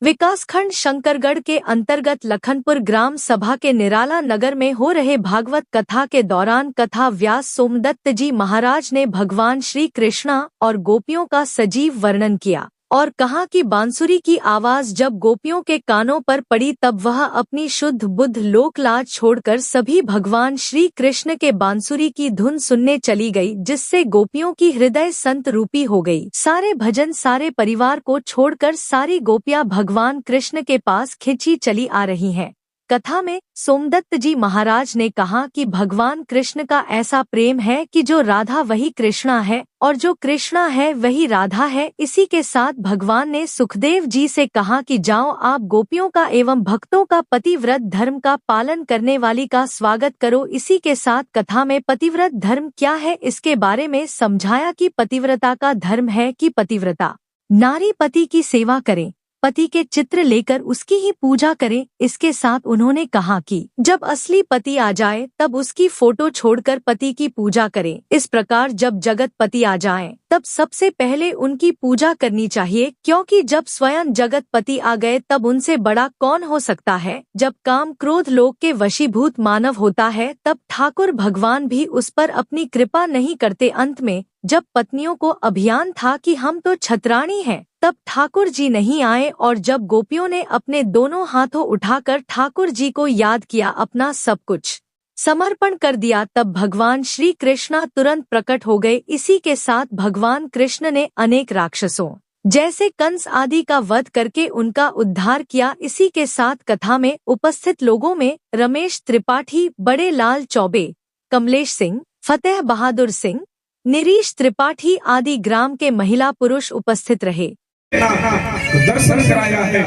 विकासखंड शंकरगढ़ के अंतर्गत लखनपुर ग्राम सभा के निराला नगर में हो रहे भागवत कथा के दौरान कथा व्यास सोमदत्त जी महाराज ने भगवान श्री कृष्णा और गोपियों का सजीव वर्णन किया और कहा कि बांसुरी की आवाज जब गोपियों के कानों पर पड़ी तब वह अपनी शुद्ध बुद्ध लोक लाज छोड़कर सभी भगवान श्री कृष्ण के बांसुरी की धुन सुनने चली गई, जिससे गोपियों की हृदय संत रूपी हो गई। सारे भजन सारे परिवार को छोड़कर सारी गोपियां भगवान कृष्ण के पास खिंची चली आ रही हैं। कथा में सोमदत्त जी महाराज ने कहा कि भगवान कृष्ण का ऐसा प्रेम है कि जो राधा वही कृष्णा है और जो कृष्णा है वही राधा है। इसी के साथ भगवान ने सुखदेव जी से कहा कि जाओ आप गोपियों का एवं भक्तों का पतिव्रत धर्म का पालन करने वाली का स्वागत करो। इसी के साथ कथा में पतिव्रत धर्म क्या है इसके बारे में समझाया कि पतिव्रता का धर्म है कि पतिव्रता नारी पति की सेवा करे, पति के चित्र लेकर उसकी ही पूजा करें। इसके साथ उन्होंने कहा कि जब असली पति आ जाए तब उसकी फोटो छोड़कर पति की पूजा करें। इस प्रकार जब जगत पति आ जाएं तब सबसे पहले उनकी पूजा करनी चाहिए, क्योंकि जब स्वयं जगत पति आ गए तब उनसे बड़ा कौन हो सकता है। जब काम क्रोध लोक के वशीभूत मानव होता है तब ठाकुर भगवान भी उस पर अपनी कृपा नहीं करते। अंत में जब पत्नियों को अभियान था कि हम तो छत्राणी हैं, तब ठाकुर जी नहीं आए और जब गोपियों ने अपने दोनों हाथों उठाकर ठाकुर जी को याद किया, अपना सब कुछ समर्पण कर दिया, तब भगवान श्री कृष्णा तुरंत प्रकट हो गए। इसी के साथ भगवान कृष्ण ने अनेक राक्षसों जैसे कंस आदि का वध करके उनका उद्धार किया। इसी के साथ कथा में उपस्थित लोगों में रमेश त्रिपाठी, बड़े लाल चौबे, कमलेश सिंह, फतेह बहादुर सिंह, निरीश त्रिपाठी आदि ग्राम के महिला पुरुष उपस्थित रहे। दर्शन कराया है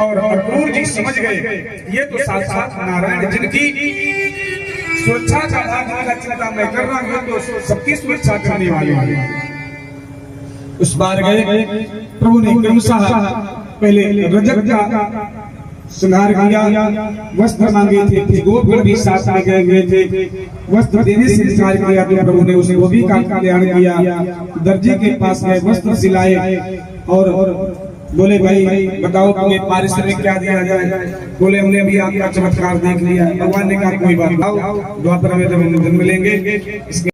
और अक्रूर जी समझ गए ये तो साक्षात नारायण, जिनकी सुरक्षा का चिंता मैं कर रहा हूँ तो सबकी सुरक्षा करने वाले। उस बार गए प्रभु ने क्रमशः पहले रजत का श्रृंगार किया, वस्त्र मांगे थे, गोपगण भी साथ में गए थे, वस्त्र देने से इनकार किया तो प्रभु ने उसे वो भी का कल्याण किया। दर्जी के पास गए, वस्त्र सिलाए और बोले भाई बताओ तुम्हें पारिश्रमिक क्या दिया जाए। बोले हमने अभी आपका चमत्कार देख लिया। भगवान ने कहा कोई बात, द्वापर में जब जन्म लेंगे